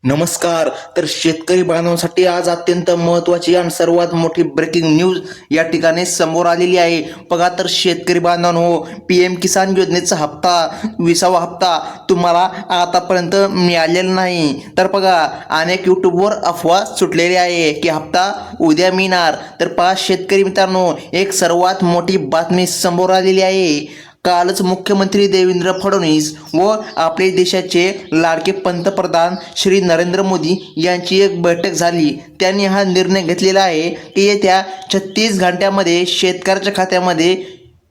नमस्कार. तर शेतकरी बांधवांसाठी आज अत्यंत महत्त्वाची आणि सर्वात मोठी ब्रेकिंग न्यूज या ठिकाणी समोर आलेली आहे. बघा, तर शेतकरी बांधवांनो, PM किसान योजनेचा हप्ता 20वा हप्ता तुम्हाला आतापर्यंत मिळालेला नाही. तर बघा, अनेक यूट्यूबवर अफवा सुटलेली आहे की हप्ता उद्या मिळणार. तर पहा शेतकरी मित्रांनो, एक सर्वात मोठी बातमी समोर आलेली आहे. कालच मुख्यमंत्री देवेंद्र फडणवीस व आपले देशाचे लाडके पंतप्रधान श्री नरेंद्र मोदी यांची एक बैठक झाली. त्यांनी हा निर्णय घेतलेला आहे की येत्या 36 घंट्यामध्ये शेतकऱ्याच्या खात्यामध्ये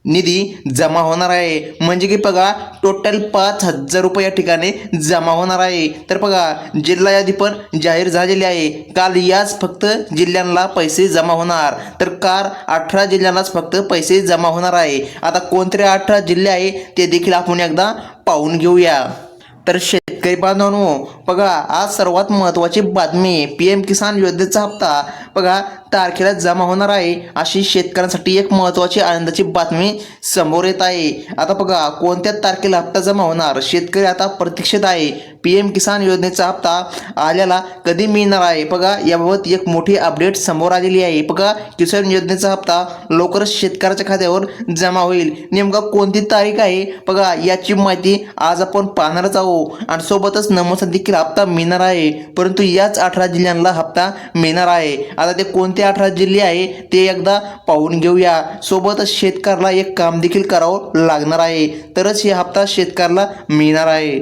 निधी जमा होणार आहे. म्हणजे की बघा, टोटल 5,000 रुपये या ठिकाणी जमा होणार आहे. तर बघा, जिल्हा यादी पण जाहीर झालेली आहे. काल याच फक्त जिल्ह्यांना पैसे जमा होणार. तर काल 18 जिल्ह्यांनाच फक्त पैसे जमा होणार आहे. आता कोणते 18 जिल्हे आहे ते देखील आपण एकदा पाहून घेऊया. तर शेतकरी बांधवांनो, बघा, आज सर्वात महत्त्वाची बातमी, PM किसान योजनेचा हप्ता बघा तारखेला जमा होणार आहे, अशी शेतकऱ्यांसाठी एक महत्त्वाची आनंदाची बातमी समोर येत आहे. आता बघा, कोणत्या तारखेला हप्ता जमा होणार, शेतकरी आता प्रतीक्षेत आहे. PM किसान योजनेचा हप्ता आल्याला कधी मिळणार आहे, बघा याबाबत एक मोठी अपडेट समोर आलेली आहे. बघा, किसान योजनेचा हप्ता लवकरच शेतकऱ्याच्या खात्यावर जमा होईल. नेमका कोणती तारीख आहे, बघा याची माहिती आज आपण पाहणारच आहोत. आणि सोबतच नमोसा देखील हप्ता मिळणार आहे, परंतु याच 18 जिल्ह्यांना हप्ता मिळणार आहे. आता ते कोणते 18 जिल्हे आहे ते एकदा पाहून घेऊया. सोबतच शेतकऱ्याला एक काम देखील करावं लागणार आहे, तरच हे हप्ता शेतकऱ्याला मिळणार आहे.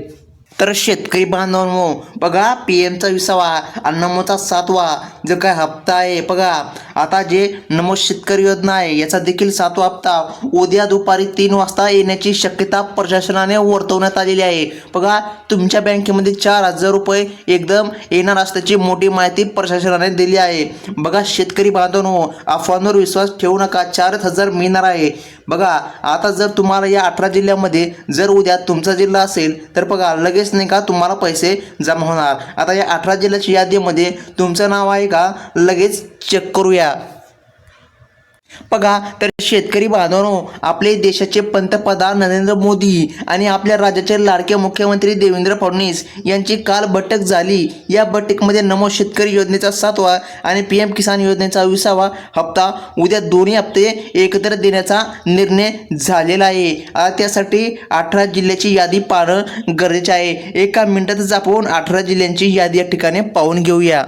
तर शेतकरी बांधवांनो, बघा, PMचा 20वा आणि नमोचा 7वा जो काय हप्ता आहे, बघा आता जे नमो शेतकरी योजना आहे याचा देखील 7वा हप्ता उद्या दुपारी 3 वाजता येण्याची शक्यता प्रशासनाने वर्तवण्यात आलेली आहे. बघा, तुमच्या बँकेमध्ये 4,000 रुपये एकदम येणार असल्याची मोठी माहिती प्रशासनाने दिली आहे. बघा शेतकरी बांधवांनो, अफवांवर विश्वास ठेवू नका. 4,000 मिळणार आहे. बघा, आता जर तुम्हाला या 18 जिल्ह्यामध्ये जर उद्या तुमचा जिल्हा असेल तर बघा लगेच नाही का तुम्हाला पैसे जमा होणार. आता या 18 जिल्ह्याच्या यादीमध्ये तुमचं नाव आहे का, लगेच चेक करूया. बघा, तर शेतकरी बांधवांनो, आपले देशाचे पंतप्रधान नरेंद्र मोदी आणि आपल्या राज्याचे लाडके मुख्यमंत्री देवेंद्र फडणवीस यांची काल बैठक झाली. या बैठकीमध्ये नमो शेतकरी योजनेचा 7वा आणि PM किसान योजनेचा 20वा हप्ता उद्या दोन्ही हप्ते एकत्र देण्याचा निर्णय झालेला आहे. त्यासाठी 18 जिल्ह्याची यादी पाहणं गरजेचे आहे. एका मिनिटातच आपण 18 जिल्ह्यांची यादी या ठिकाणी पाहून घेऊया.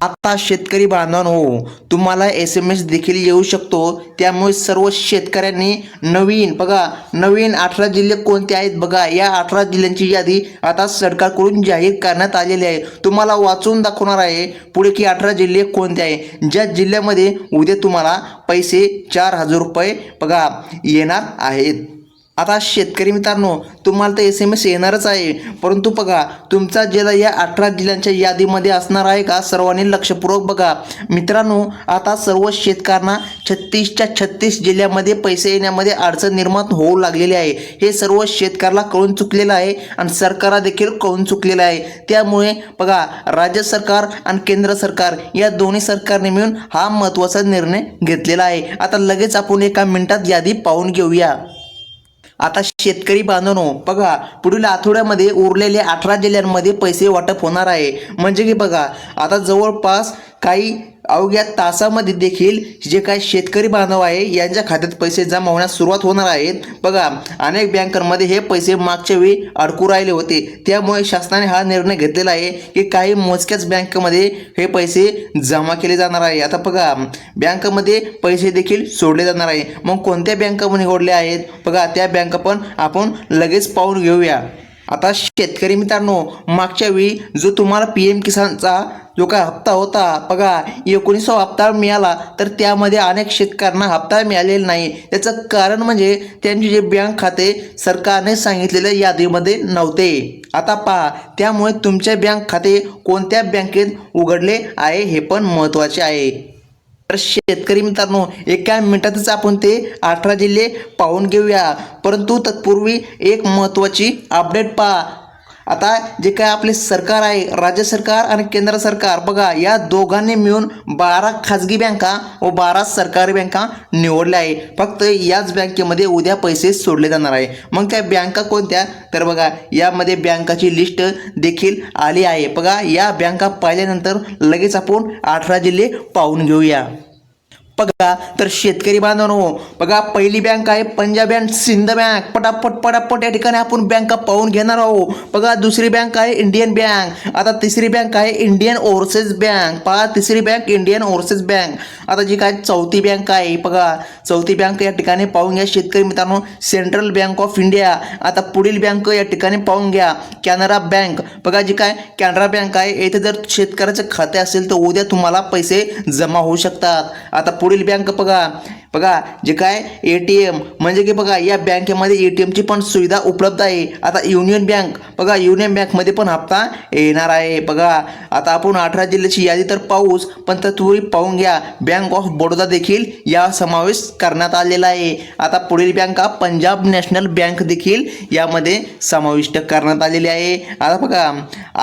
आता शेतकरी बांधवांनो, तुम्हाला SMS देखील येऊ शकतो. त्यामुळे सर्व शेतकऱ्यांनी नवीन 18 जिल्हे कोणते आहेत, बघा या 18 जिल्ह्यांची यादी आता सरकारकडून जाहीर करण्यात आलेली आहे. तुम्हाला वाचून दाखवणार आहे पुढे की 18 जिल्हे कोणते आहे, ज्या जिल्ह्यामध्ये उद्या तुम्हाला पैसे 4,000 रुपये बघा येणार आहेत. आता शेतकरी मित्रांनो, तुम्हाला तर SMS येणारच आहे, परंतु बघा तुमचा जिल्हा या 18 जिल्ह्यांच्या यादीमध्ये असणार आहे का, सर्वांनी लक्षपूर्वक बघा. मित्रांनो, आता सर्व शेतकऱ्यांना 36च्या 36 जिल्ह्यामध्ये पैसे येण्यामध्ये अडचण निर्माण होऊ लागलेली आहे. हे सर्व शेतकऱ्याला कळून चुकलेलं आहे आणि सरकारला देखील कळून चुकलेलं आहे. त्यामुळे बघा, राज्य सरकार आणि केंद्र सरकार या दोन्ही सरकारने मिळून हा महत्त्वाचा निर्णय घेतलेला आहे. आता लगेच आपण एका मिनिटात यादी पाहून घेऊया. आता शेतकरी बांधवांनो, बघा पुढील आठवड्यामध्ये उरलेल्या 18 जिल्ह्यांमध्ये पैसे वाटप होणार आहे. म्हणजे की बघा, आता जवळपास काही अवघ्या तासामध्ये देखील जे काही शेतकरी बांधव आहे यांच्या खात्यात पैसे जमा होण्यास सुरुवात होणार आहेत. बघा, अनेक बँकांमध्ये हे पैसे मागच्या वेळी अडकू राहिले होते. त्यामुळे शासनाने हा निर्णय घेतलेला आहे की काही मोजक्याच बँकेमध्ये हे पैसे जमा केले जाणार आहे. आता बघा, बँकेमध्ये पैसे देखील सोडले जाणार आहे. मग कोणत्या बँका निवडल्या आहेत, बघा त्या बँका पण आपण लगेच पाहून घेऊया. आता शेतकरी मित्रांनो, मागच्या वेळी जो तुम्हाला PM किसानचा जो काय हप्ता होता, बघा 19वा हप्ता मिळाला, तर त्यामध्ये अनेक शेतकऱ्यांना हप्ता मिळालेला नाही. त्याचं कारण म्हणजे त्यांचे जे बँक खाते सरकारने सांगितलेल्या यादीमध्ये नव्हते. आता पहा, त्यामुळे तुमचे बँक खाते कोणत्या बँकेत उघडले आहे हे पण महत्त्वाचे आहे. तर शेतकरी मित्रांनो, एका मिनिटातच आपण ते 18 जिल्हे पाहून घेऊया. परंतु तत्पूर्वी एक महत्त्वाची अपडेट पहा. आता जे काय आपले सरकार आहे, राज्य सरकार आणि केंद्र सरकार, बघा या दोघांनी मिळून 12 खाजगी बँका व 12 सरकारी बँका निवडल्या आहे. फक्त याच बँकेमध्ये उद्या पैसे सोडले जाणार आहे. मग त्या बँका कोणत्या, तर बघा यामध्ये बँकाची लिस्ट देखील आली आहे. बघा या बँका पाहिल्यानंतर लगेच आपण 18 जिल्हे पाहून घेऊया. बघा तर शेतकरी बांधवांनो, बघा पहिली बँक आहे पंजाब अँड सिंध बँक. पटापट या ठिकाणी आपण बँका पाहून घेणार आहोत. बघा दुसरी बँक आहे इंडियन बँक. आता तिसरी बँक आहे इंडियन ओव्हरसीज बँक. पहा तिसरी बँक इंडियन ओव्हरसीज बँक. आता जी काय चौथी बँक आहे, बघा चौथी बँक या ठिकाणी पाहून घ्या शेतकरी मित्रांनो, सेंट्रल बँक ऑफ इंडिया. आता पुढील बँक या ठिकाणी पाहून घ्या कॅनरा बँक. बघा जी काय कॅनरा बँक आहे, येथे जर शेतकऱ्याचे खाते असेल तर उद्या तुम्हाला पैसे जमा होऊ शकतात. आता पुढील बँक बघा जे काय ATM, म्हणजे की बघा या बँकेमध्ये ATMची पण सुविधा उपलब्ध आहे. आता युनियन बँक, बघा युनियन बँकमध्ये पण हप्ता येणार आहे. बघा आता आपण 18 जिल्ह्याची यादी तर पाहूच, पण तर तुम्ही पाहून घ्या बँक ऑफ बडोदा देखील या समावेश करण्यात आलेला आहे. आता पुढील बँका पंजाब नॅशनल बँक देखील यामध्ये समाविष्ट करण्यात आलेली आहे. आता बघा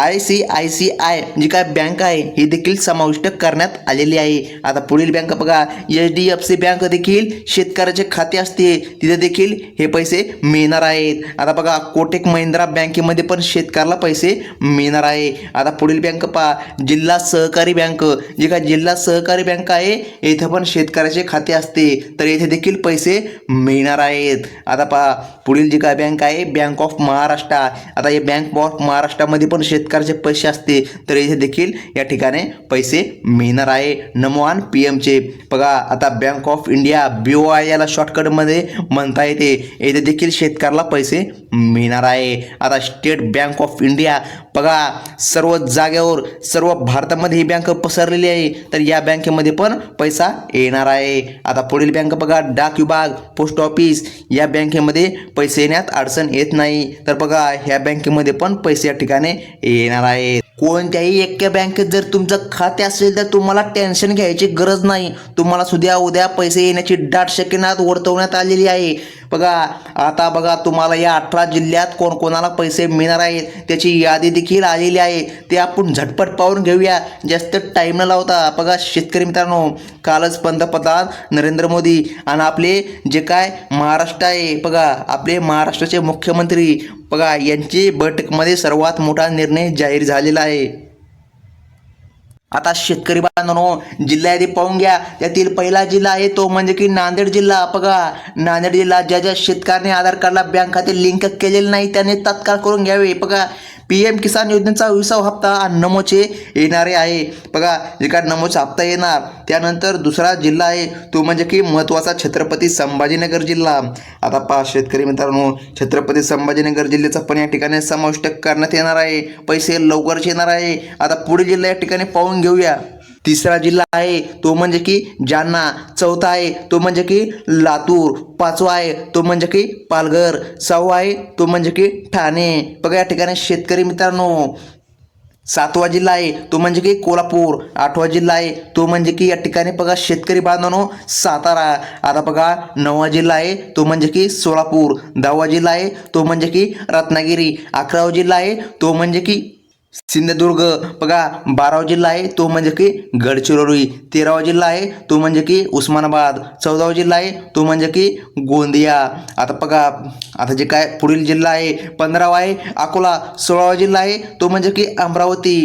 ICICI जी काय बँक आहे ही देखील समाविष्ट करण्यात आलेली आहे. आता पुढील बँक बघा HDFC बँक देखील शेतकऱ्याचे खाते असते, तिथे देखील हे पैसे मिळणार आहेत. आता बघा कोटक महिंद्रा बँकेमध्ये पण शेतकऱ्याला पैसे मिळणार आहे. आता पुढील बँक पहा जिल्हा सहकारी बँक. जी काय जिल्हा सहकारी बँक आहे येथे पण शेतकऱ्याचे खाते असते, तर येथे देखील पैसे मिळणार आहेत. आता पहा पुढील जी काय बँक आहे बँक ऑफ महाराष्ट्र. आता हे बँक ऑफ महाराष्ट्रामध्ये पण शेतकऱ्याचे पैसे असते, तर येथे देखील या ठिकाणी पैसे मिळणार आहे. नमो आणि PMचे. बघा आता बँक ऑफ इंडिया BOI याला शॉर्टकटमध्ये म्हणता येते, येथे देखील शेतकऱ्याला पैसे मिळणार आहे. आता स्टेट बँक ऑफ इंडिया, बघा सर्व जागेवर सर्व भारतामध्ये ही बँक पसरलेली आहे, तर या बँकेमध्ये पण पैसा येणार आहे. आता पुढील बँक बघा डाक विभाग, पोस्ट ऑफिस. या बँकेमध्ये पैसे येण्यात अडचण येत नाही, तर बघा ह्या बँकेमध्ये पण पैसे या ठिकाणी येणार आहेत. कोणत्याही एका बँकेत जर तुमचं खाते असेल तर तुम्हाला टेन्शन घ्यायची गरज नाही. तुम्हाला सुद्धा उद्या पैसे येण्याची दाट शक्यता वर्तवण्यात आलेली आहे. बघा आता बघा तुम्हाला या 18 जिल्ह्यात कोणकोणाला पैसे मिळणार आहेत त्याची यादी देखील आलेली आहे. ते आपण झटपट पाहून घेऊया, जास्त टाईम न लावता. बघा शेतकरी मित्रांनो, कालच पंतप्रधान नरेंद्र मोदी आणि आपले जे काय महाराष्ट्र आहे, बघा आपले महाराष्ट्राचे मुख्यमंत्री, बघा यांची बैठकमध्ये सर्वात मोठा निर्णय जाहीर झालेला आहे. आता शेतकरी बांधवांनो जिल्हा यादी पाहून घ्या. त्यातील पहिला जिल्हा आहे तो म्हणजे की नांदेड जिल्हा. बघा नांदेड जिल्हा ज्या शेतकऱ्याने आधार कार्डला बँक खाते लिंक केलेले नाही त्याने तात्काळ करून घ्यावे. बघा PM किसान योजनेचा 20वा हप्ता नमोचे येणारे आहे. बघा जे काय नमोचा हप्ता येणार. त्यानंतर दुसरा जिल्हा आहे तो म्हणजे की महत्त्वाचा छत्रपती संभाजीनगर जिल्हा. आता पहा शेतकरी मित्रांनो, छत्रपती संभाजीनगर जिल्ह्याचा पण या ठिकाणी समाविष्ट करण्यात येणार आहे. पैसे लवकरच येणार आहे. आता पुढे जिल्हा या ठिकाणी पाहून घेऊया. तिसरा जिल्हा आहे तो म्हणजे की जालना. चौथा आहे तो म्हणजे की लातूर. पाचवा आहे तो म्हणजे की पालघर. सहावा आहे तो म्हणजे की ठाणे. बघा या ठिकाणी शेतकरी मित्रांनो, सातवा जिल्हा आहे तो म्हणजे की कोल्हापूर. आठवा जिल्हा आहे तो म्हणजे की या ठिकाणी बघा शेतकरी बांधवांनो सातारा. आता बघा नववा जिल्हा आहे तो म्हणजे की सोलापूर. 10वा जिल्हा आहे तो म्हणजे की रत्नागिरी. 11वा जिल्हा आहे तो म्हणजे की सिंधुदुर्ग. बघा 12वा जिल्हा आहे तो म्हणजे की गडचिरोली. 13वा जिल्हा आहे तो म्हणजे की उस्मानाबाद. 14वा जिल्हा आहे तो म्हणजे की गोंदिया. आता बघा आता जे काय पुढील जिल्हा आहे 15वा आहे अकोला. 16वा जिल्हा आहे तो म्हणजे की अमरावती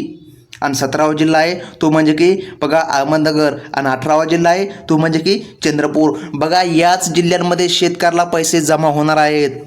आणि 17वा जिल्हा आहे तो म्हणजे की बघा अहमदनगर आणि 18वा जिल्हा आहे तो म्हणजे की चंद्रपूर. बघा याच जिल्ह्यांमध्ये शेतकऱ्याला पैसे जमा होणार आहेत.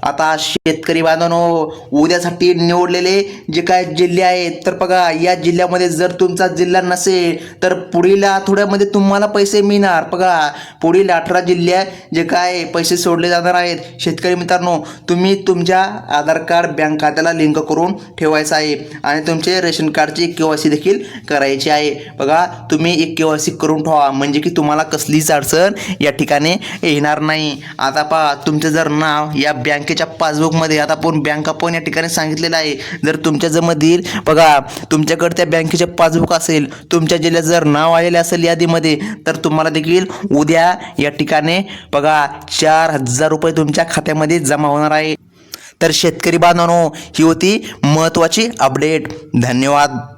आता शेतकरी बांधवांनो उद्यासाठी निवडलेले जे काय जिल्हे आहेत, तर बघा या जिल्ह्यामध्ये जर तुमचा जिल्हा नसेल तर पुढील आठवड्यामध्ये तुम्हाला पैसे मिळणार. बघा पुढील 18 जिल्ह्यात जे काय पैसे सोडले जाणार आहेत. शेतकरी मित्रांनो तुम्ही तुमच्या आधार कार्ड बँक खात्याला लिंक करून ठेवायचं आहे आणि तुमचे रेशन कार्डची KYC देखील करायची आहे. बघा तुम्ही एक KYC करून ठेवा म्हणजे की तुम्हाला कसलीच अडचण या ठिकाणी येणार नाही. आता पहा तुमचं जर नाव या बँकेच्या पासबुकमध्ये, आता आपण बँक आपण या ठिकाणी सांगितलेलं आहे, जर तुमच्या जमतील बघा तुमच्याकडे त्या बँकेचे पासबुक असेल, तुमच्या जिल्ह्यात जर नाव आलेले असेल यादीमध्ये, तर तुम्हाला देखील उद्या या ठिकाणी बघा 4,000 रुपये तुमच्या खात्यामध्ये जमा होणार आहे. तर शेतकरी बांधवांनो, ही होती महत्त्वाची अपडेट. धन्यवाद.